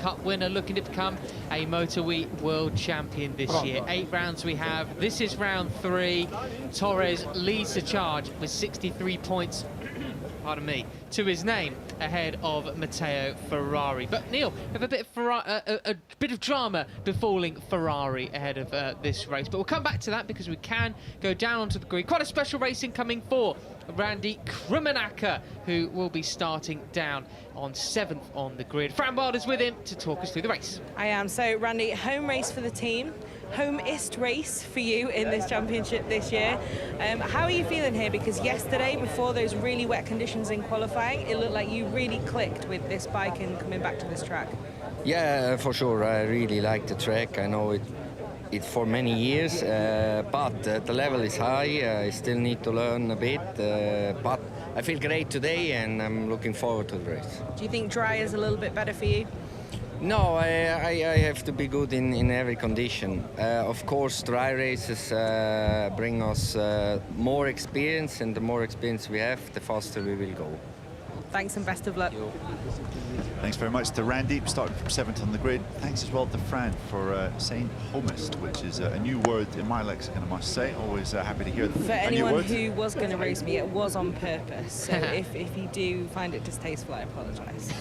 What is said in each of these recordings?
Cup winner, looking to become a MotoE World Champion this year. 8 rounds we have. This is round 3. Torres leads the charge with 63 points, pardon me, to his name, ahead of Matteo Ferrari. But Neil, we have a bit of drama befalling Ferrari ahead of this race. But we'll come back to that because we can go down onto the grid. Quite a special race incoming for Randy Krummenacher, who will be starting down on 7th on the grid. Fran Wilder's with him to talk us through the race. I am. So, Randy, home race for the team. Home-ist race for you in this championship this year. How are you feeling here? Because yesterday, before those really wet conditions in qualifying, it looked like you really clicked with this bike and coming back to this track. Yeah, for sure. I really like the track. I know it for many years, but the level is high. I still need to learn a bit, but I feel great today and I'm looking forward to the race. Do you think dry is a little bit better for you? No, I have to be good in every condition. Of course, dry races bring us more experience, and the more experience we have, the faster we will go. Thanks and best of luck. Thanks very much to Randy, starting from 7th on the grid. Thanks as well to Fran for saying homist, which is a new word in my lexicon, I must say. Always happy to hear For a new anyone word. who was going to race me, it was on purpose. So if you do find it distasteful, I apologise.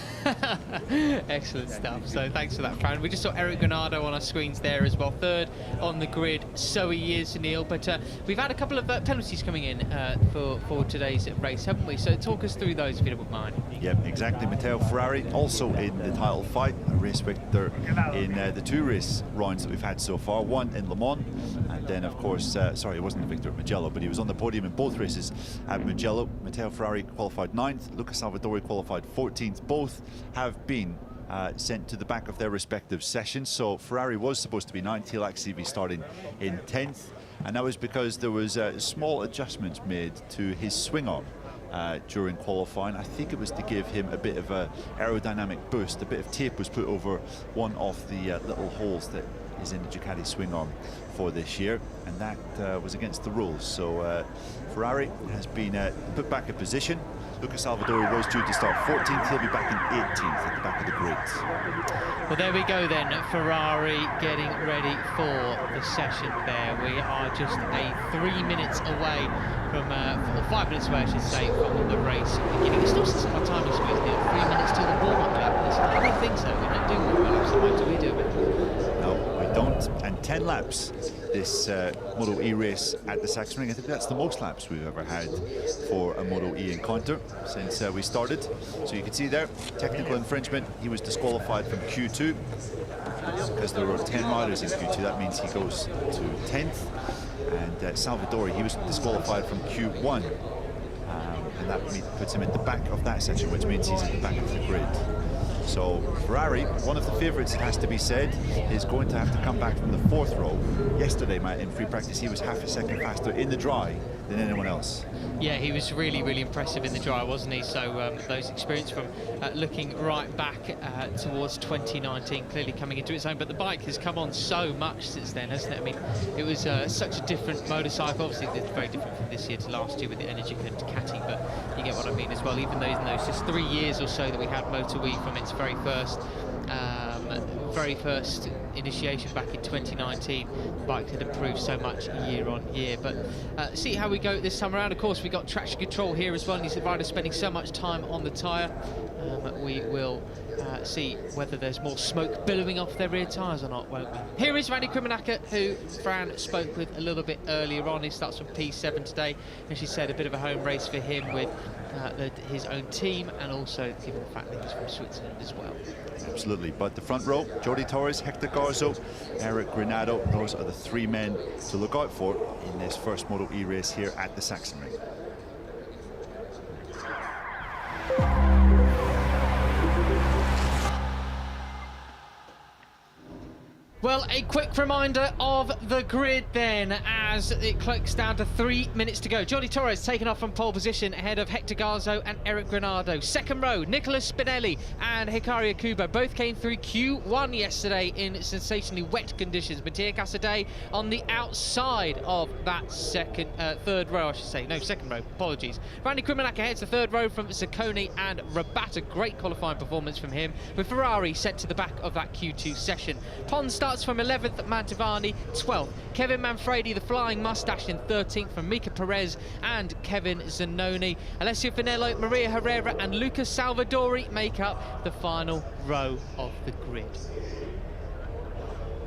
Excellent stuff. So thanks for that, Fran. We just saw Eric Granado on our screens there as well. 3rd on the grid, so he is, Neil. But we've had a couple of penalties coming in for today's race, haven't we? So talk us through those, if you don't mind. Yep, exactly. Matteo Ferrari also in the title fight, a race victor in the 2 race rounds that we've had so far. One in Le Mans, and then of course, sorry, he wasn't the victor at Mugello, but he was on the podium in both races at Mugello. Matteo Ferrari qualified 9th, Luca Salvadori qualified 14th. Both have been sent to the back of their respective sessions. So Ferrari was supposed to be 9th, he'll actually be starting in 10th, and that was because there was small adjustments made to his swing arm during qualifying. I think it was to give him a bit of a aerodynamic boost. A bit of tape was put over one of the little holes that is in the Ducati swing arm for this year, and that was against the rules. So Ferrari has been put back in position. Luca Salvadori was due to start 14th, he'll be back in 18th at the back of the grid. Well, there we go then, Ferrari getting ready for the session there. We are just 3 minutes away from, or 5 minutes away I should say, from the race beginning. It still says my time is 3 minutes till the warm-up lap. I don't think so, we don't do warm-up laps, what do we do? No, we don't, and 10 laps this MotoE race at the Sachsenring. I think that's the most laps we've ever had for a MotoE encounter since we started. So you can see there, technical infringement, he was disqualified from Q2 because there were 10 riders in Q2. That means he goes to 10th, and Salvadori, he was disqualified from Q1, and that puts him at the back of that section, which means he's at the back of the grid. So Ferrari, one of the favourites, it has to be said, is going to have to come back from the 4th row. Yesterday, Matt, in free practice, he was half a second faster in the dry than anyone else. Yeah, he was really, really impressive in the dry, wasn't he? So those experience from looking right back towards 2019, clearly coming into its own. But the bike has come on so much since then, hasn't it? I mean, it was such a different motorcycle. Obviously, it's very different from this year to last year with the Energica and Ducati, but you get what I mean as well. Even though in those just 3 years or so that we had MotoE from its very first initiation back in 2019, the bike had improved so much year on year. But see how we go this time around. Of course, we got traction control here as well, and these riders spending so much time on the tyre. We will see whether there's more smoke billowing off their rear tyres or not, won't we? Here is Randy Krummenacher, who Fran spoke with a little bit earlier on. He starts from P7 today, and she said a bit of a home race for him with his own team, and also given the fact that he's from Switzerland as well. Absolutely, but the front row, Jordi Torres, Hector Garzo, Eric Granado, those are the 3 men to look out for in this first MotoE race here at the Sachsenring. Well, a quick reminder of the grid then, as it clicks down to 3 minutes to go. Jordi Torres taken off from pole position ahead of Hector Garzo and Eric Granado. Second row, Nicolas Spinelli and Hikaru Akubo both came through Q1 yesterday in sensationally wet conditions. Mattia Casadei on the outside of that third row, I should say. No, second row, apologies. Randy Krimenacher heads the third row from Saccone and Rabat. A great qualifying performance from him, with Ferrari sent to the back of that Q2 session. Pons starts from 11th, Mantovani 12th. Kevin Manfredi, the flying mustache, in 13th from Mika Perez and Kevin Zanoni. Alessio Finello, Maria Herrera and Lucas Salvadori make up the final row of the grid.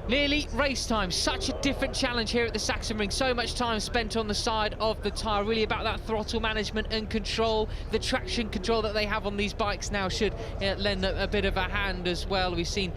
Nearly race time, such a different challenge here at the Sachsenring. So much time spent on the side of the tyre, really about that throttle management and control. The traction control that they have on these bikes now should lend a bit of a hand as well. We've seen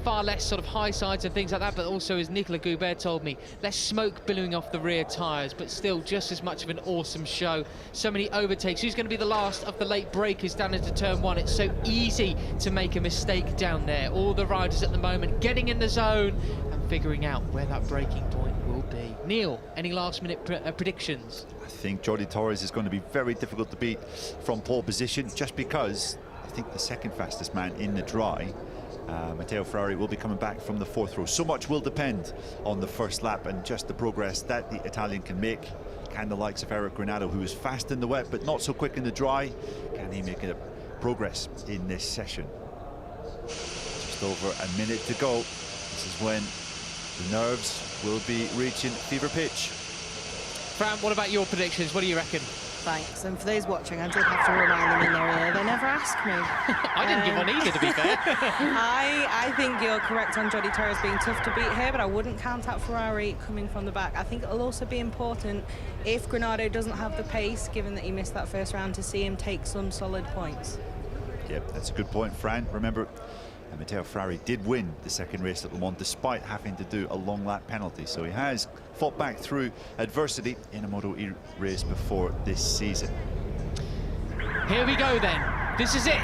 far less sort of high sides and things like that, but also, as Nicolas Goubert told me, less smoke billowing off the rear tyres, but still just as much of an awesome show. So many overtakes. Who's going to be the last of the late breakers down into turn one? It's so easy to make a mistake down there. All the riders at the moment getting in the zone and figuring out where that breaking point will be. Neil, any last-minute predictions? I think Jordi Torres is going to be very difficult to beat from pole position, just because I think the second fastest man in the dry, Matteo Ferrari, will be coming back from the fourth row. So much will depend on the first lap and just the progress that the Italian can make. Can the likes of Eric Granado, who is fast in the wet but not so quick in the dry, can he make a progress in this session? Just over a minute to go. This is when the nerves will be reaching fever pitch. Fran, what about your predictions? What do you reckon? Thanks, and for those watching, I did have to remind them in their ear, they never ask me. I didn't give one either, to be fair. I think you're correct on Jordi Torres being tough to beat here, but I wouldn't count out Ferrari coming from the back. I think it'll also be important, if Granado doesn't have the pace, given that he missed that first round, to see him take some solid points. Yeah, that's a good point, Fran. Remember, Matteo Ferrari did win the second race at Le Mans despite having to do a long lap penalty, so he has fought back through adversity in a MotoE race before this season. Here we go then. This is it.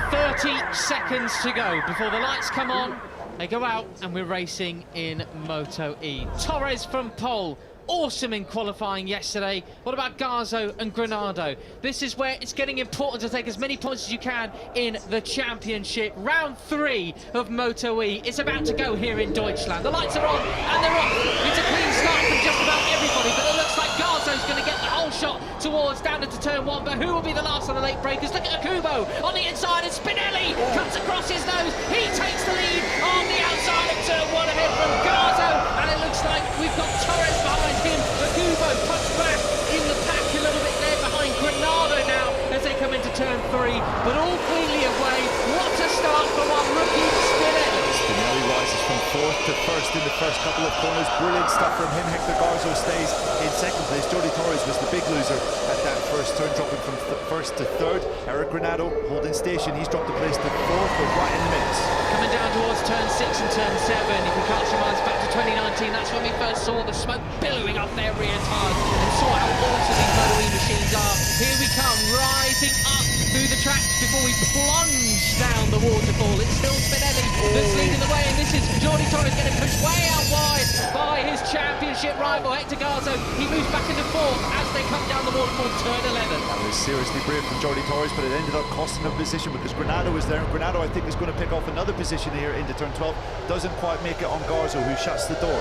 30 seconds to go before the lights come on. They go out and we're racing in MotoE. Torres from pole. Awesome in qualifying yesterday. What about Garzo and Granado? This is where it's getting important to take as many points as you can in the championship. Round 3 of MotoE. It's about to go here in Deutschland. The lights are on and they're off. It's a clean start from just about everybody, but it looks like Garzo's going to get the whole shot towards down into turn 1. But who will be the last of the late breakers? Look at Akubo on the inside, and Spinelli cuts across his nose. He takes the lead on the outside of turn 1 ahead from Garzo, and it looks like we've got Torres behind him. Akubo puts back in the pack a little bit there behind Granado now as they come into turn 3, but all cleanly away. What a start from our rookie Spinelli. Spinelli rises from 4th to 1st in the first couple of corners. Brilliant stuff from him. Hector Garzo stays in 2nd place. Jordi Torres was the big loser at that first turn, dropping from 1st to 3rd. Eric Granado holding station. He's dropped the place to 4th, but right in the mix. Coming down towards turn 6 and turn 7, if we cast your minds back to 2019, that's when we first saw the smoke billowing off their rear tyres and saw how awesome these MotoE machines are. Here we come, rising up through the tracks before we plunge down the waterfall. It's still Spinelli that's leading the way, and this is Jordi Torres getting pushed way out wide by his championship rival Hector Garzo. He moves back into 4th as they come down the waterfall, turn 11. That was seriously brave from Jordi Torres, but it ended up costing him position because Granado was there, and Granado, I think, is going to pick off another position here into turn 12. Doesn't quite make it on Garzo, who shuts the door.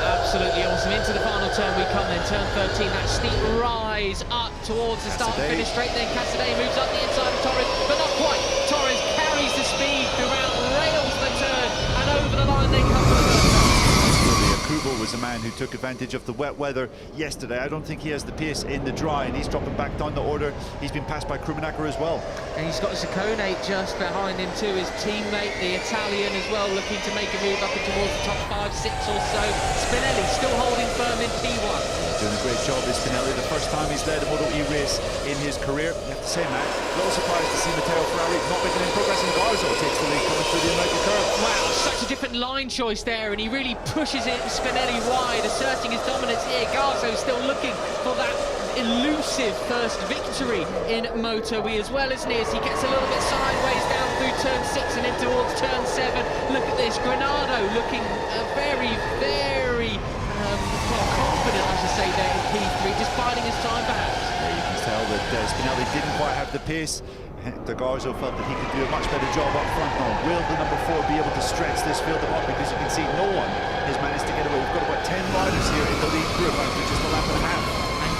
Absolutely awesome. Into the final turn we come then, turn 13, that steep rise up towards the start and finish straight. Then Casadei moves up the inside of Torres, but not quite. Torres carries the speed throughout, rails the turn, and over the line they come for the first time. Akubo was a man who took advantage of the wet weather yesterday. I don't think he has the pace in the dry, and he's dropping back down the order. He's been passed by Krimenacher as well. And he's got Saccone just behind him too, his teammate, the Italian, as well, looking to make a move up and towards the top 5, 6 or so. Spinelli still holding firm in P1. Doing a great job is Spinelli, the first time he's led a MotoE race in his career. You have to say, Matt, a little surprised to see Matteo Ferrari not making any progress, and Garzo takes the lead coming through the American curve. Wow, such a different line choice there, and he really pushes it Spinelli wide, asserting his dominance here. Garzo still looking for that elusive first victory in MotoE as well, isn't he, as he gets a little bit sideways down through turn 6 and in towards turn 7. Look at this, Granado looking the pace. Hector Garzo felt that he could do a much better job up front now. Will the number 4 be able to stretch this field up? Because you can see no one has managed to get away. We've got about 10 riders here in the lead group after just a lap and a half.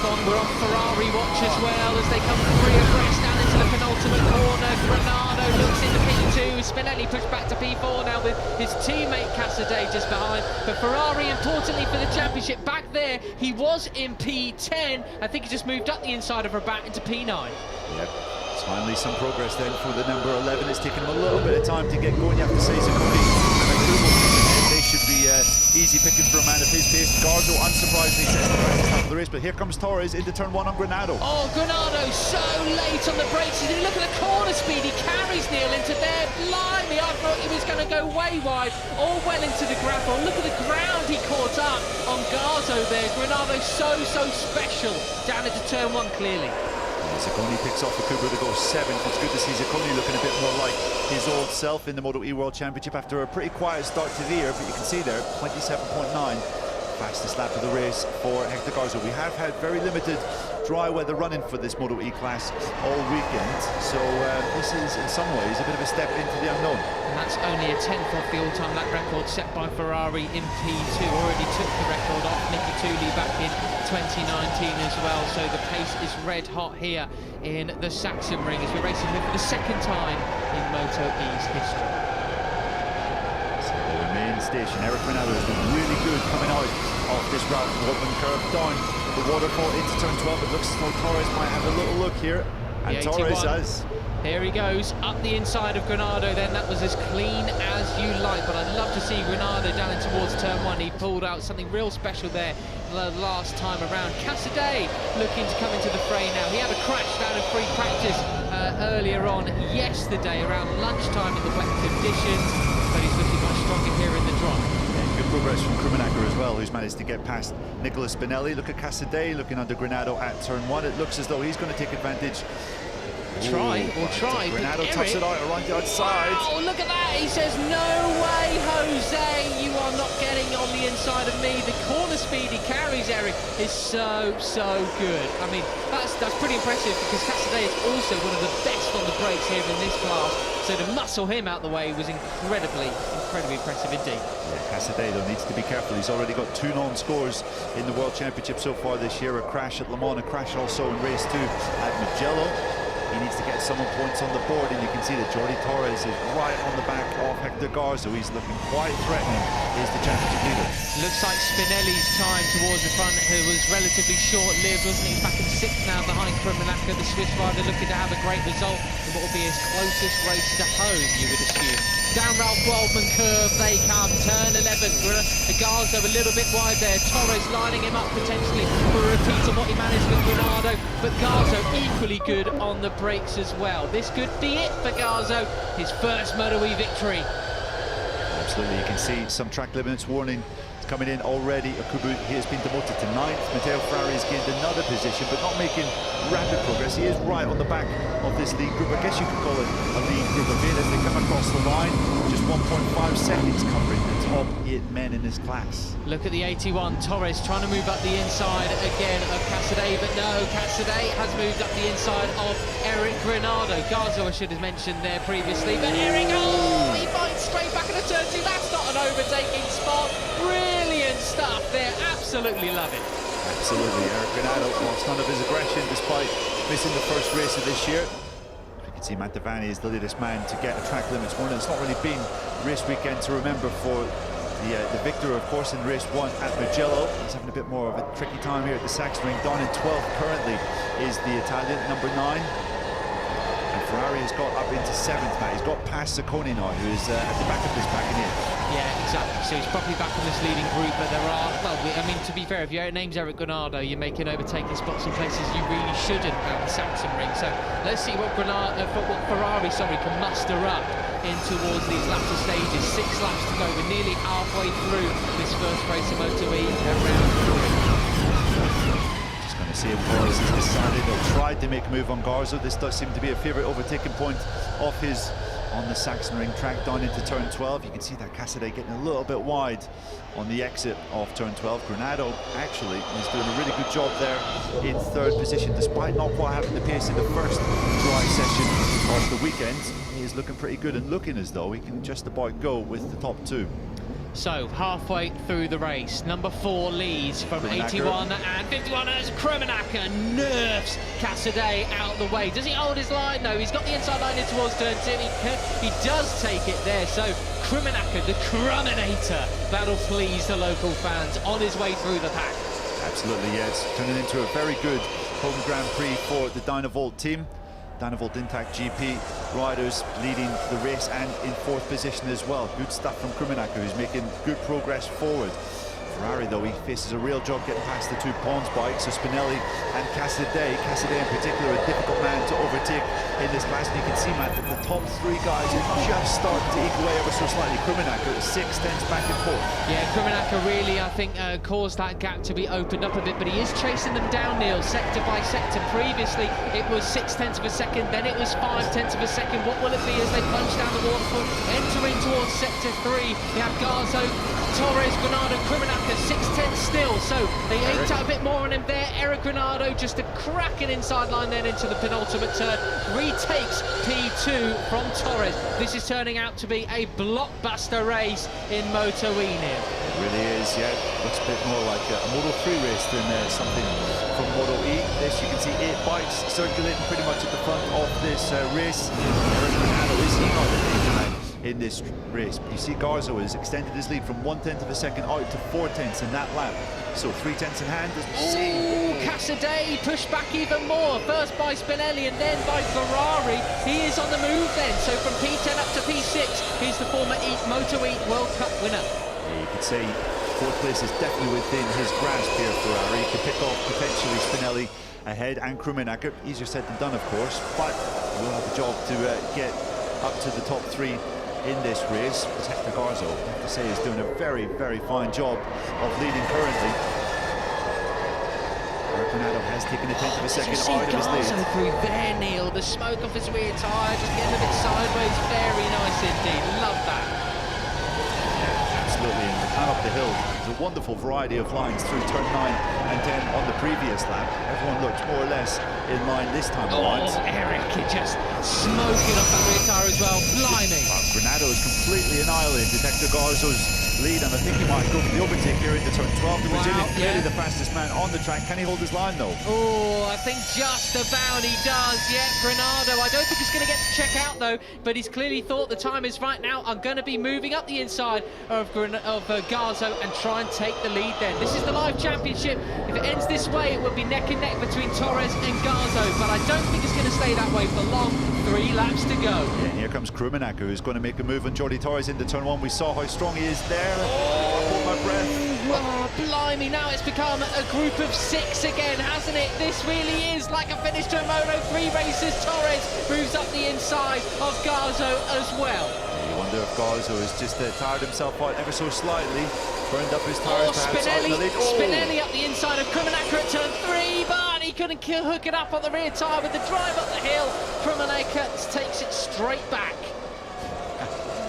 And we're on Ferrari watch as well as they come 3 abreast down into the penultimate corner. Granado looks into P2. Spinelli pushed back to P4 now with his teammate Casadei just behind. But Ferrari, importantly for the championship, back there, he was in P10. I think he just moved up the inside of Rabat into P9. Yep. Finally some progress then for the number 11. It's taken him a little bit of time to get going. You have to say Zacconi and they should be easy picking for a man of his pace. Garzo unsurprisingly sets the fastest lap of the race, but here comes Torres into turn 1 on Granado. Oh, Granado so late on the brakes. You look at the corner speed, he carries Neil into there. Blimey, I thought he was going to go way wide, all well into the gravel. Look at the ground he caught up on Garzo there. Granado so special down into turn 1 clearly. Zacconi picks off the Cobra to go 7th. It's good to see Zacconi looking a bit more like his old self in the MotoE World Championship after a pretty quiet start to the year, but you can see there, 27.9. Fastest lap of the race for Hector Garzo. We have had very limited dry weather running for this MotoE class all weekend, so this is in some ways a bit of a step into the unknown. And that's only a 10th off the all-time lap record set by Ferrari in P2. Already took the record off Nicky Tully back in 2019 as well, so the pace is red hot here in the Sachsenring as we're racing here for the 2nd time in MotoE's history. So the main station, Eric Granado has been really good coming out of this route. Waldman curve down the waterfall into turn 12. It looks as though Torres might have a little look here, and Torres has. Here he goes, up the inside of Granado then. That was as clean as you like, but I'd love to see Granado down in towards turn 1. He pulled out something real special there the last time around. Casadei looking to come into the fray now. He had a crash down in free practice earlier on yesterday around lunchtime in the wet conditions, but he's looking much stronger here in the dry. Good progress from Krummenacher as well, who's managed to get past Nicolas Spinelli. Look at Casadei looking under Granado at turn 1. It looks as though he's going to take advantage. Try. Granado touched it out around the outside. Oh, look at that. He says, no way, Jose, you are not getting on the inside of me. The corner speed he carries, Eric, is so good. I mean, that's pretty impressive because Casadei is also one of the best on the brakes here in this class. So to muscle him out the way was incredibly impressive indeed. Yeah, Casadei, though, needs to be careful. He's already got 2 non-scores in the World Championship so far this year. A crash at Le Mans, a crash also in race 2 at Mugello. He needs to get some points on the board, and you can see that Jordi Torres is right on the back of Hector Garzo. He's looking quite threatening. He's the championship leader. Looks like Spinelli's time towards the front, who was relatively short-lived, wasn't he? He's back in 6th now behind Krummenacher, the Swiss rider, looking to have a great result in what will be his closest race to home, you would assume. Down Ralph Waldman curve they come, turn 11. Garzo a little bit wide there. Torres lining him up potentially for a repeat of what he managed with Granado, but Garzo equally good on the brakes as well. This could be it for Garzo, his first MotoE victory. Absolutely, you can see some track limits warning coming in already. Okubu, he has been demoted to 9th. Matteo Ferrari has gained another position, but not making rapid progress. He is right on the back of this lead group. I guess you could call it a lead group of 8 as they come across the line. Just 1.5 seconds covering the top 8 men in this class. Look at the 81, Torres trying to move up the inside again of Casadei, but no, Casadei has moved up the inside of Eric Granado. Garzo, I should have mentioned there previously, but Eric, oh, he bites straight back into turn 2. That's not an overtaking spot. Brilliant stuff there, absolutely love it. Absolutely, Eric Granado lost none of his aggression despite missing the first race of this year. You can see Mantovani is the latest man to get a track limits warning. It's not really been race weekend to remember for the victor, of course, in race 1 at Mugello. He's having a bit more of a tricky time here at the Sachsenring. Down in 12th currently is the Italian, number 9. And Ferrari has got up into 7th now. He's got past Zacconi now, who is at the back of this pack in here. Yeah, exactly. So he's probably back in this leading group, but there are, well, I mean, to be fair, if your name's Eric Granado, you're making overtaking spots in places you really shouldn't around the Sachsenring. So let's see what Ferrari can muster up in towards these latter stages. 6 laps to go. We're nearly halfway through this first race of MotoE around 3. Just going to see if Torres has decided or tried to make a move on Garzo. This does seem to be a favourite overtaking point of his on the Sachsenring track down into turn 12. You can see that Cassidy getting a little bit wide on the exit of turn 12. Granado actually is doing a really good job there in third position, despite not quite having the pace in the first dry session of the weekend. He is looking pretty good and looking as though he can just about go with the top two. So, halfway through the race, number 4 leads from 81 and 51 as Krummenacher nerfs Cassidy out of the way. Does he hold his line? No, he's got the inside line in towards turn 2. He does take it there. So, Krummenacher, the Cruminator, that'll please the local fans on his way through the pack. Absolutely, yes. Turning into a very good home Grand Prix for the Dynavolt team. Dynavolt Intact GP riders leading the race and in 4th position as well. Good stuff from Krummenacher, who's making good progress forward. Ferrari, though, he faces a real job getting past the 2 Pons bikes, so Spinelli and Cassidy in particular, a difficult man to overtake in this class. And you can see, Matt, that the top 3 guys are just starting to eke away ever so slightly. Krummenacher 6/10 back and forth. Yeah, Krummenacher really, I think, caused that gap to be opened up a bit, but he is chasing them down, Neil, sector by sector. Previously, it was 6/10 of a second, then it was 5/10 of a second. What will it be as they plunge down the waterfall, entering towards sector 3? You have Garzo, Torres, Granado, Krummenacher, 6/10 still, so they aimed out a bit more on him there. Eric Granado, just a cracking inside line then into the penultimate turn, retakes P2 from Torres. This is turning out to be a blockbuster race in MotoE now. It really is, yeah. Looks a bit more like a Moto3 race than something from MotoE. This, you can see 8 bikes circulating pretty much at the front of this race. Eric Granado, is he not the danger man in this race? You see Garzo has extended his lead from 1/10 of a second out to 4/10 in that lap. So 3/10 in hand. Ooh, Cassidy pushed back even more. First by Spinelli and then by Ferrari. He is on the move then. So from P10 up to P6, he's the former MotoE World Cup winner. Yeah, you could say 4th place is definitely within his grasp here, Ferrari. He could pick off potentially Spinelli ahead and Krummenacher. Easier said than done, of course, but we'll have a job to get up to the top 3 in this race. But Hector Garzo, I have to say, is doing a very, very fine job of leading currently. Granado has taken a 10th of a second out of his lead. Garzo through there, Neil. The smoke off his rear tyre, just getting a bit sideways. Very nice indeed. Love that. Yeah, absolutely. And up the hill, there's a wonderful variety of lines through turn 9 and 10 on the previous lap. Everyone looks more or less in line this time around. Eric, just smoking off that rear tyre as well. Blimey. Well, Granado is completely annihilated Hector Garzo's lead, and I think he might go for the overtake here into turn 12. The Brazilian clearly the fastest man on the track. Can he hold his line though? Oh, I think just about he does. Yeah, Granado. I don't think he's going to get to check out though, but he's clearly thought the time is right now. I'm going to be moving up the inside of Garzo and try and take the lead then. This is the live championship. If it ends this way, it will be neck and neck between Torres and Garzo, but I don't think it's going to stay that way for long. 3 laps to go. Yeah, and here comes Krummenacher, who's going to make a move on Jordi Torres into turn 1. We saw how strong he is there. I hold my breath. Oh, blimey, now it's become a group of 6 again, hasn't it? This really is like a finish to a Moto3 races. Torres moves up the inside of Garzo as well. You wonder if Garzo has just tired himself out ever so slightly, burned up his tyres perhaps out in the lead. Spinelli up the inside of Krummenacher at turn 3, but he couldn't hook it up on the rear tyre with the drive up the hill. Krummenacher takes it straight back.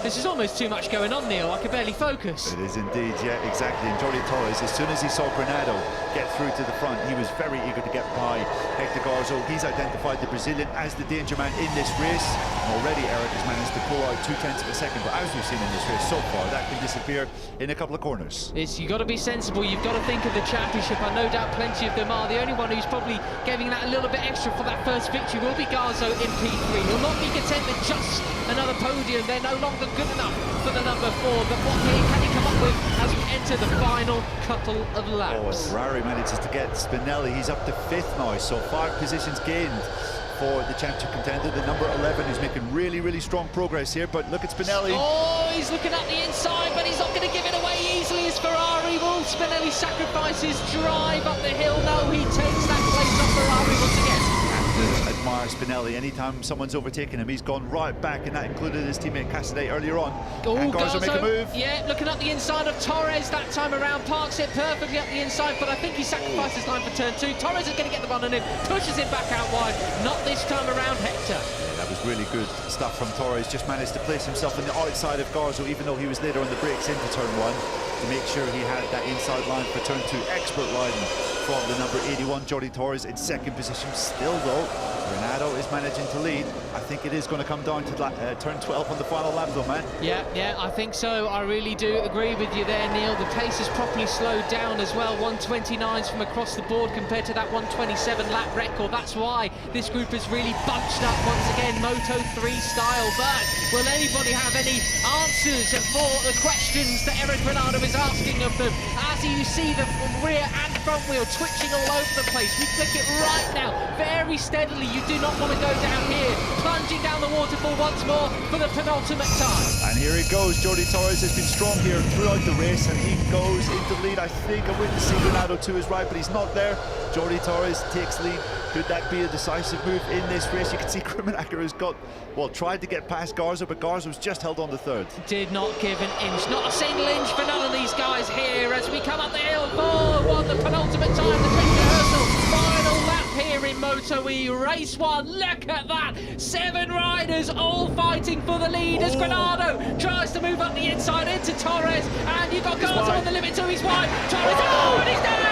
This is almost too much going on, Neil. I can barely focus. It is indeed, yeah, exactly. And Jordi Torres, as soon as he saw Granado get through to the front, he was very eager to get by Hector Garzo. He's identified the Brazilian as the danger man in this race. And already Eric has managed to pull out 2/10 of a second. But as we've seen in this race so far, that can disappear in a couple of corners. You've got to be sensible. You've got to think of the championship. I no doubt plenty of them are. The only one who's probably giving that a little bit extra for that first victory will be Garzo in P3. He'll not be content with just another podium. They're no longer good enough for the number 4, but what can he come up with as we enter the final couple of laps? Ferrari manages to get Spinelli. He's up to 5th now, so 5 positions gained for the championship contender, the number 11, who's making really, really strong progress here. But look at Spinelli. Oh, he's looking at the inside, but he's not going to give it away easily as Ferrari will. Spinelli sacrifices drive up the hill. No, he takes that place off Ferrari once again. Admire Spinelli. Anytime someone's overtaken him, he's gone right back, and that included his teammate Cassidy earlier on. Oh, and Garzo make a move. Yeah, looking up the inside of Torres that time around, parks it perfectly up the inside, but I think he sacrificed his line for turn 2. Torres is going to get the one on him, pushes it back out wide. Not this time around, Hector. Yeah, that was Really good stuff from Torres. Just managed to place himself on the outside of Garzo, even though he was later on the brakes into turn 1, to make sure he had that inside line for turn 2. Expert riding from the number 81, Jordi Torres, in second position. Still, though, Granado is managing to lead. I think it is going to come down to turn 12 on the final lap, though, man. Yeah, I think so. I really do agree with you there, Neil. The pace has properly slowed down as well. 129s from across the board compared to that 127 lap record. That's why this group is really bunched up once again, Moto3 style. But will anybody have any answers for the questions that Eric Granado is asking of them? As you see the rear and front wheel twitching all over the place. We flick it right now, very steadily. You do not want to go down here. Plunging down the waterfall once more for the penultimate time. And here it goes. Jordi Torres has been strong here throughout the race, and he goes into lead. I think I'm waiting to see Granado to his right, but he's not there. Jordi Torres takes lead. Could that be a decisive move in this race? You can see Krummenacher has tried to get past Garzo, but Garzo's just held on to third. Did not give an inch, not a single inch for none of these guys here as we come up the hill for the penultimate time, the dress rehearsal. Final lap here in MotoE Race 1. Look at that. 7 riders all fighting for the lead as Granado tries to move up the inside into Torres, and you've got Garzo on the limit to his wide. Torres, and he's down!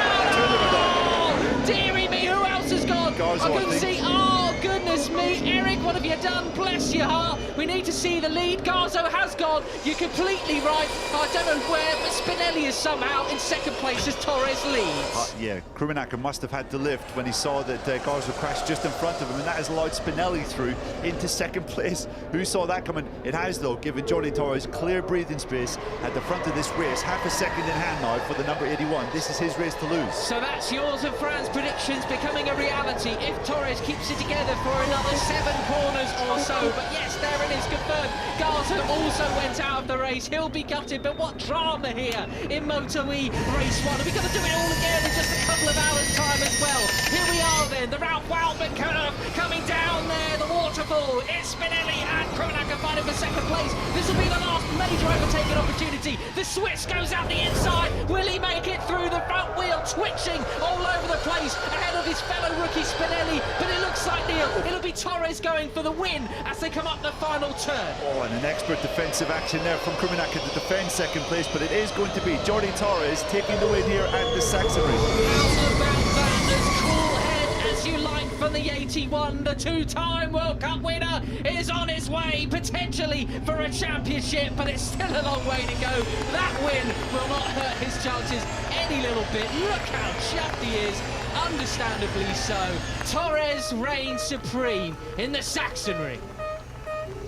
Oh, dearie me, who else has gone? Garzo, I couldn't see. Oh, goodness me. Eric, what have you done? Bless your heart. We need to see the lead. Garzo has gone. You're completely right. I don't know where, but Spinelli is somehow in second place as Torres leads. Yeah, Krummenacher must have had to lift when he saw that Garzo crashed just in front of him, and that has allowed Spinelli through into second place. Who saw that coming? It has, though, given Jordi Torres clear breathing space at the front of this race. Half a second in hand now for the number 81. This is his race to lose. So that's yours and Fran's predictions becoming a reality if Torres keeps it together for another 7 corners or so. But yes, there it is, confirmed. Garzo also went out of the race. He'll be gutted, but what drama here in MotoE Race 1. Are we going to do it all again in just a couple of hours' time as well? Here we are then, the Ralph Wildman curve coming down there, the waterfall. It's Spinelli and Krummenacher fighting for second place. This will be the last major overtaking opportunity. The Swiss goes out the inside. Will he make it through? The front wheel twitching all over the place ahead of his fellow rookie Spinelli. But it looks like, Neil, it'll be Torres going for the win as they come up the final turn. Oh, and an expert defensive action there from Krummenacher to defend second place, but it is going to be Jordi Torres taking the win here at the Sachsenring. How about that? As cool head as you like from the 81, the 2-time World Cup winner is on his way potentially for a championship, but it's still a long way to go. That win will not hurt his chances any little bit. Look how chuffed he is, understandably so. Torres reigns supreme in the Sachsenring.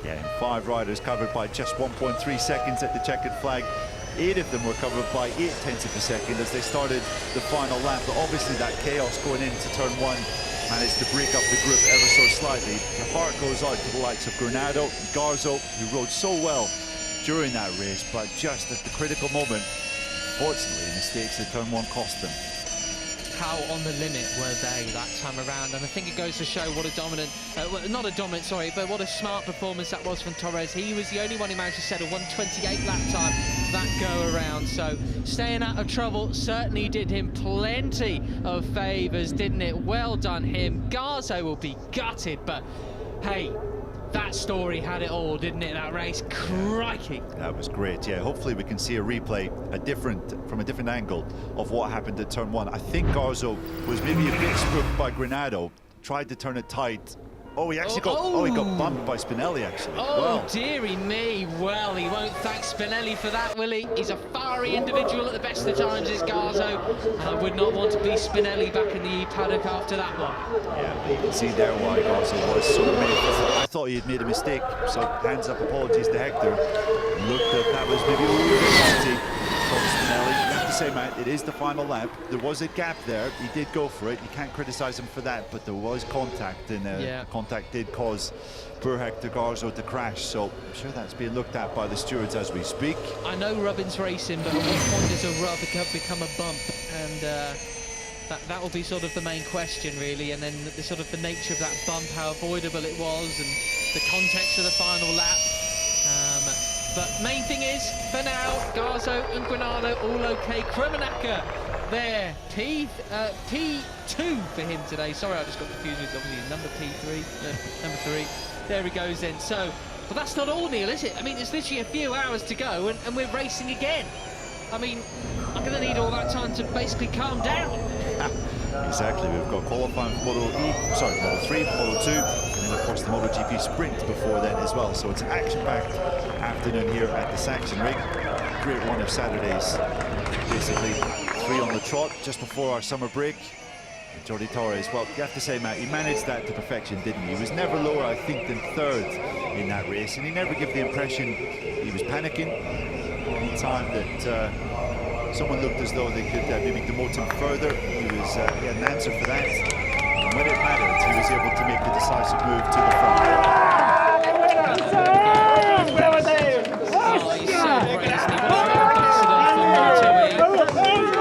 Yeah, and 5 riders covered by just 1.3 seconds at the checkered flag. 8 of them were covered by 0.8 of a second as they started the final lap. But obviously that chaos going into turn 1 managed to break up the group ever so slightly. The heart goes out to the likes of Granado, Garzo, who rode so well during that race, but just at the critical moment, fortunately, mistakes at turn 1 cost them. How on the limit were they that time around? And I think it goes to show what a dominant, not a dominant, sorry, but what a smart performance that was from Torres. He was the only one who managed to set a 1:28 lap time that go around. So staying out of trouble certainly did him plenty of favours, didn't it? Well done him. Garzo will be gutted, but hey, that story had it all, didn't it, that race? Crikey. That was great, yeah. Hopefully we can see a replay, from a different angle of what happened at turn 1. I think Garzo was maybe a bit spooked by Granado, tried to turn it tight. Oh, he actually he got bumped by Spinelli, actually. Oh, wow. Dearie me. Well, he won't thank Spinelli for that, will he? He's a fiery individual at the best of times, is Garzo. And I would not want to be Spinelli back in the paddock after that one. Yeah, you can see there why Garzo was so miffed. I thought he had made a mistake, so hands up apologies to Hector. Looked at that was maybe a little bit empty from Spinelli. You have to say, man, it is the final lap. There was a gap there. He did go for it. You can't criticise him for that, but there was contact, and contact did cause poor Hector Garzo to crash. So I'm sure that's being looked at by the stewards as we speak. I know rubbing's racing, but at what point does a rub become a bump? And that will be sort of the main question, really. And then the sort of the nature of that bump, how avoidable it was, and the context of the final lap. But main thing is, for now, Garzo and Granado all okay. Krummenacher there, P2 for him today. Sorry, I just got confused with obviously number P3, number 3. There he goes then. So, but that's not all, Neil, is it? I mean, there's literally a few hours to go, and we're racing again. I mean, I'm going to need all that time to basically calm down. Exactly, we've got qualifying for MotoE, sorry, Moto3, Moto2, and then of course the MotoGP sprint before then as well. So it's an action-packed afternoon here at the Sachsenring. Great run of Saturdays, basically 3 on the trot just before our summer break. Jordi Torres, well, you have to say, Matt, he managed that to perfection, didn't he? He was never lower, I think, than 3rd in that race, and he never gave the impression he was panicking. Any time that someone looked as though they could maybe demote him further, he had an answer for that. And when it mattered, he was able to make the decisive move to the front. Oh, he's so great, isn't he? What an ambassador for MotoE.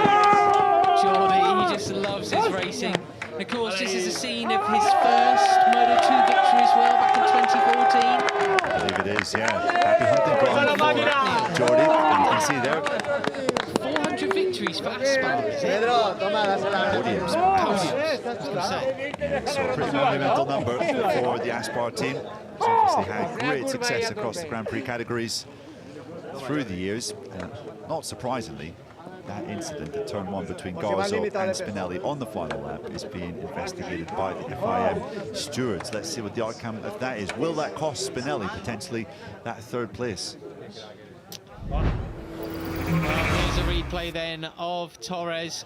Jordi, he just loves his racing. And of course, this is a scene of his first Moto2 victory as well, back in 2014. I believe it is, yeah. Happy hunting ground for Jordi, and you can see there. 400 victories for Aspar, is it? Podiums. Podiums, I was going to say. Yeah, so a pretty monumental number for the Aspar team. He's obviously had great success across the Grand Prix categories through the years. Not surprisingly, that incident at turn 1 between Garzo and Spinelli on the final lap is being investigated by the FIM stewards. Let's see what the outcome of that is. Will that cost Spinelli potentially that 3rd place? Here's a replay then of Torres.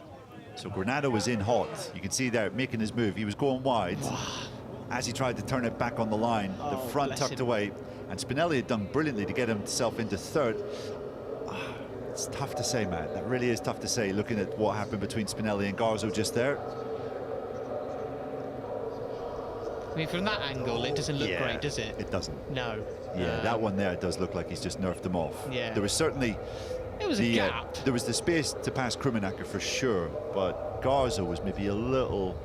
So Granado was in hot. You can see there making his move. He was going wide. As he tried to turn it back on the line, the front tucked away. And Spinelli had done brilliantly to get himself into 3rd. It's tough to say, Matt. That really is tough to say, looking at what happened between Spinelli and Garzo just there. I mean, from that angle, it doesn't look great, does it? It doesn't. No. Yeah, that one there does look like he's just nerfed them off. Yeah. There was certainly It was a gap. There was the space to pass Krummenacher for sure, but Garzo was maybe a little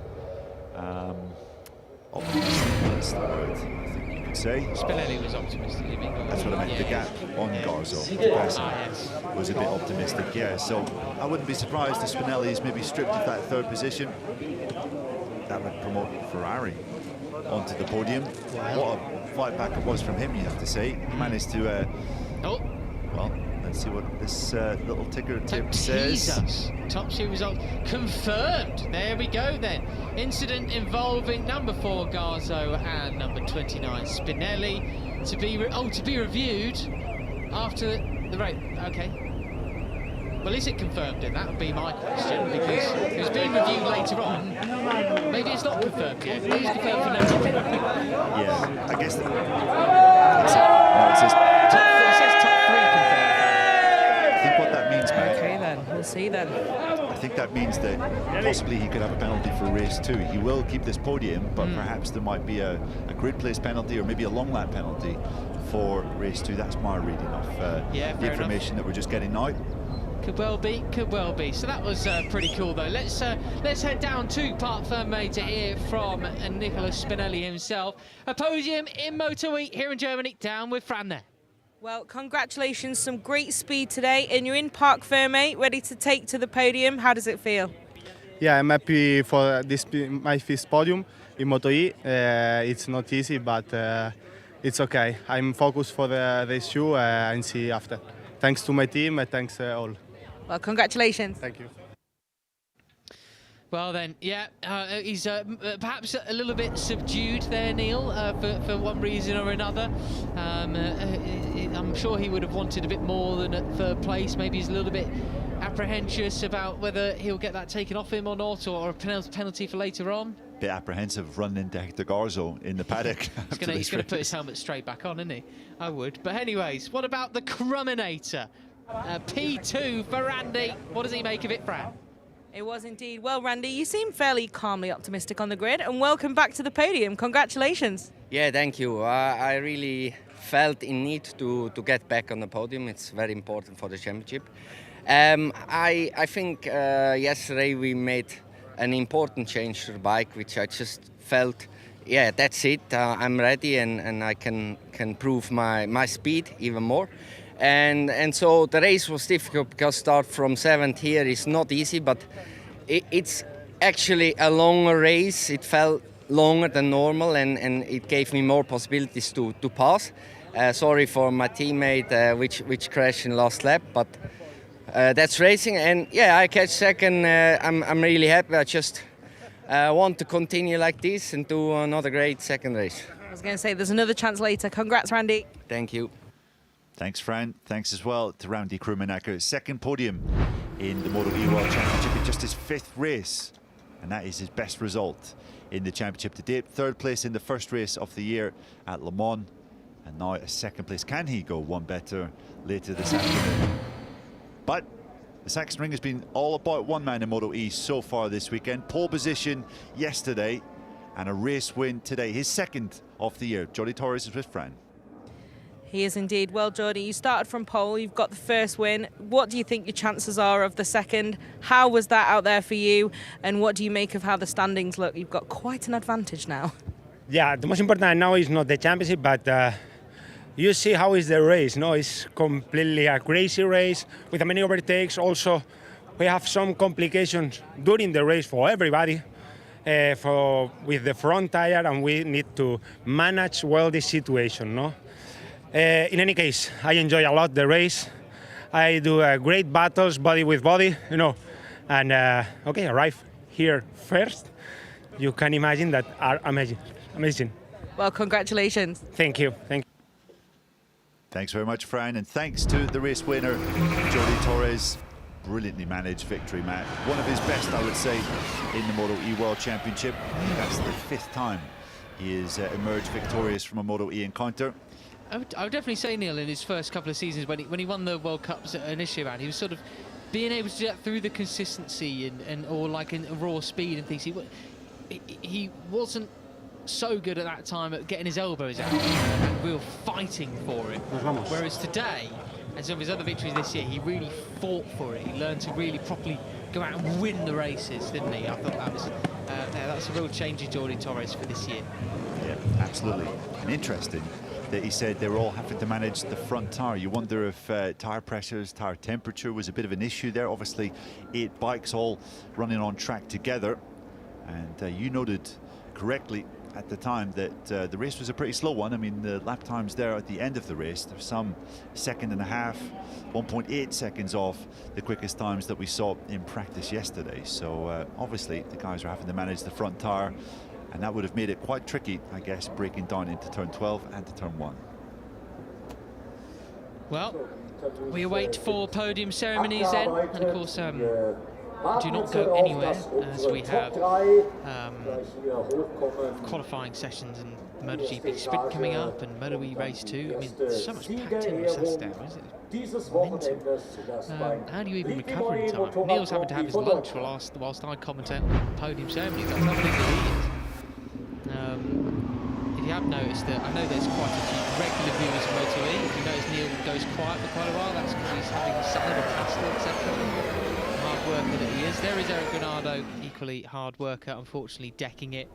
optimistic. That's the word, I think you could say. Spinelli was optimistic. That's what I meant. The gap on Garzo was a bit optimistic. Yeah. So I wouldn't be surprised if Spinelli's maybe stripped of that 3rd position. That would promote Ferrari onto the podium. What a flight back it was from him, you have to say. He managed to. Well, let's see what this little ticker tip says. Top 2 result confirmed. There we go then. Incident involving number 4 Garzo and number 29 Spinelli to be reviewed after the race. Okay. Well, is it confirmed then? That would be my question, because it was being reviewed later on. Maybe it's not confirmed yet. Maybe it's confirmed for now. Yeah, I guess. It says top 3 confirmed. I think what that means, Matt. Okay then, we'll see then. I think that means that possibly he could have a penalty for race 2. He will keep this podium, but perhaps there might be a grid place penalty or maybe a long lap penalty for race 2. That's my reading of the information that we're just getting now. Could well be, could well be. So that was pretty cool, though. Let's head down to Parc Fermé to hear from Nicolas Spinelli himself. A podium in MotoE here in Germany. Down with Fran there. Well, congratulations, some great speed today, and you're in Parc Fermé, ready to take to the podium. How does it feel? Yeah, I'm happy for this my 5th podium in MotoE. It's not easy, but it's okay. I'm focused for the race 2 and see after. Thanks to my team and thanks all. Well, congratulations. Thank you. Well then, yeah, he's perhaps a little bit subdued there, Neil, for one reason or another. I'm sure he would have wanted a bit more than at 3rd place. Maybe he's a little bit apprehensive about whether he'll get that taken off him or not, or a penalty for later on. Bit apprehensive running into Hector Garzo in the paddock. He's going to put his helmet straight back on, isn't he? I would. But anyways, what about the Krummenacher? P2 for Randy. What does he make of it, Fran? It was indeed. Well, Randy, you seem fairly calmly optimistic on the grid, and welcome back to the podium. Congratulations. Yeah, thank you. I really felt in need to get back on the podium. It's very important for the championship. I think yesterday we made an important change to the bike, which I just felt, yeah, that's it. I'm ready and I can prove my speed even more. and so the race was difficult because start from 7th here is not easy, but it's actually a longer race. It felt longer than normal, and it gave me more possibilities to pass. Sorry for my teammate which crashed in last lap, but that's racing. And yeah, I catch second. I'm really happy. I just want to continue like this and do another great second race. I was going to say there's another chance later. Congrats, Randy. Thank you. Thanks, Fran. Thanks as well to Randy Krummenacker. Second podium in the MotoE World Championship in just his 5th race, and that is his best result in the championship to date. 3rd place in the first race of the year at Le Mans, and now a 2nd place. Can he go one better later this afternoon? But the Sachsenring has been all about one man in MotoE so far this weekend. Pole position yesterday and a race win today, his 2nd of the year. Jordi Torres is with Fran. He is indeed. Well, Jordi, you started from pole, you've got the 1st win. What do you think your chances are of the 2nd? How was that out there for you? And what do you make of how the standings look? You've got quite an advantage now. Yeah, the most important now is not the championship, but you see how is the race. No, it's completely a crazy race with many overtakes. Also, we have some complications during the race for everybody. With the front tire, and we need to manage well this situation. No. In any case, I enjoy a lot the race. I do great battles, body with body, you know, and okay, arrive here first. You can imagine that are amazing. Well, congratulations. Thank you. Thanks very much, Fran, and thanks to the race winner, Jordi Torres. Brilliantly managed victory, Matt. One of his best, I would say, in the MotoE World Championship. That's the 5th time he has emerged victorious from a MotoE encounter. I would definitely say, Neil, in his first couple of seasons, when he won the World Cups initially, around, he was sort of being able to do that through the consistency or like in raw speed and things. He wasn't so good at that time at getting his elbows out, and we were fighting for it. Whereas today, and some of his other victories this year, he really fought for it. He learned to really properly go out and win the races, didn't he? I thought that's a real change in Jordi Torres for this year. Yeah, absolutely. And interesting that he said they were all having to manage the front tyre. You wonder if tyre pressures, tyre temperature was a bit of an issue there. Obviously, 8 bikes all running on track together. And you noted correctly at the time that the race was a pretty slow one. I mean, the lap times there at the end of the race, there's some 1.5 seconds, 1.8 seconds off the quickest times that we saw in practice yesterday. So obviously the guys are having to manage the front tyre, and that would have made it quite tricky, I guess, breaking down into turn 12 and to turn 1. Well, we await 4 podium ceremonies then, and of course do not go anywhere as we have qualifying sessions and MotoGP Sprint coming up and MotoE Race 2. I mean, there's so much packed in with Saturday, isn't it? Mental. How do you even recover in time? Neil's having to have his lunch whilst I commentate on podium ceremonies. That's how busy he is. If you have noticed that, I know there's quite a few regular viewers of MotoE. If you notice Neil goes quiet for quite a while, that's because he's having a salad or pasta, etc. Hard worker that he is. There is Eric Granado, equally hard worker, unfortunately decking it.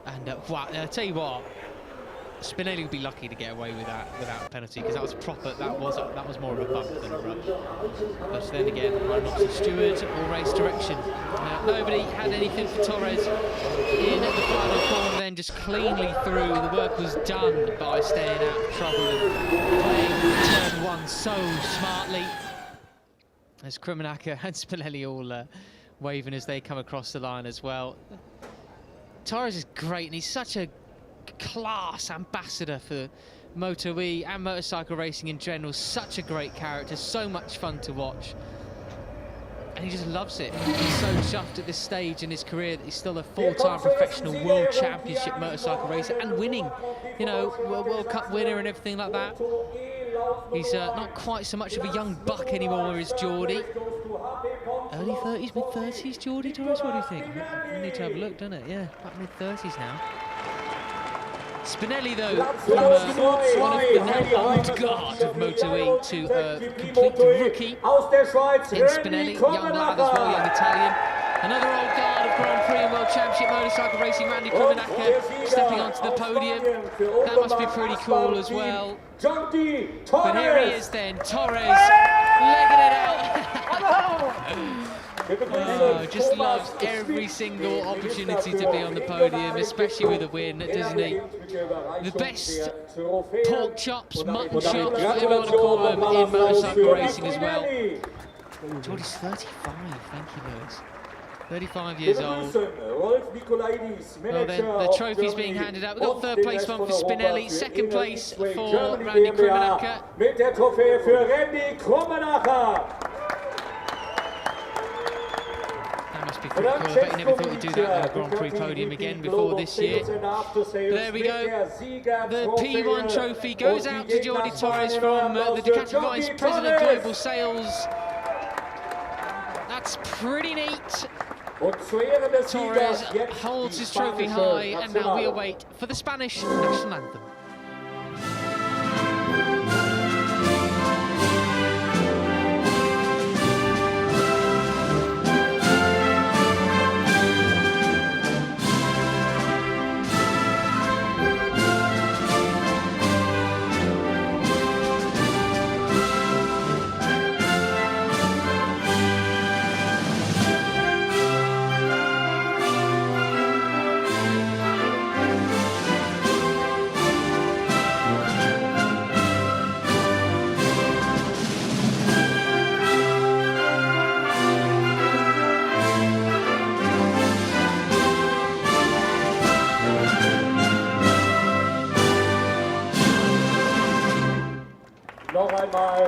And wow, I'll tell you what, Spinelli would be lucky to get away with that without a penalty, because that was proper. That was more of a bump than a rush. But then again, I'm not so steward or race direction. Nobody had anything for Torres in the final corner. Then just cleanly through. The work was done by staying out of trouble and playing turn 1 so smartly. As Krummenacker and Spinelli all waving as they come across the line as well. Torres is great, and he's such a class ambassador for MotoE and motorcycle racing in general. Such a great character, so much fun to watch. And he just loves it. He's so chuffed at this stage in his career that he's still a full-time professional World Championship motorcycle racer and winning, you know, World Cup winner and everything like that. He's not quite so much of a young buck anymore as Jordi. Early 30s, mid-30s, Jordi Torres, what do you think? I need to have a look, don't it? Yeah, about mid-30s now. Spinelli, though, from one of the now old guard of MotoE to a complete rookie. In Spinelli, young lad as well, young Italian. Another old guard of Grand Prix and World Championship motorcycle racing, Randy Krimenaka, stepping onto the podium. That must be pretty cool as well. But here he is then, Torres, legging it out. Oh, just loves every single opportunity to be on the podium, especially with a win, doesn't he? The best pork chops, mutton chops, whatever you want to call them, in motorcycle racing as well. Jordi's 35, thank you, Lewis. 35 years old. Well then, the trophy's being handed out. We've got third place one for Spinelli, second place for Randy Krimenaka. That must be pretty cool. I bet you never thought you'd do that on a Grand Prix podium again before this year. But there we go. The P1 trophy goes out to Jordi Torres from the Ducati Vice President of Global Sales. That's pretty neat. Torres holds his trophy high, and now we await for the Spanish national anthem.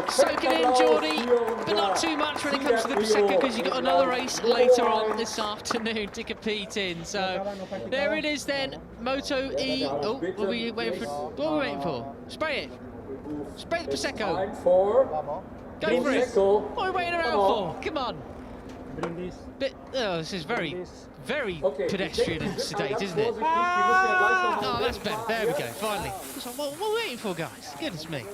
Soak it in, Jordi, but not too much when it comes to the Prosecco, because you've got another race later on this afternoon to compete in. So there it is then, MotoE. Oh, what are we waiting for? What are we waiting for? Spray it. Spray the Prosecco. Go for it. What are we waiting around for? Come on. Oh, this is very pedestrian and sedate, isn't it? Oh, that's better. There we go, finally. What are we waiting for, guys? Goodness me.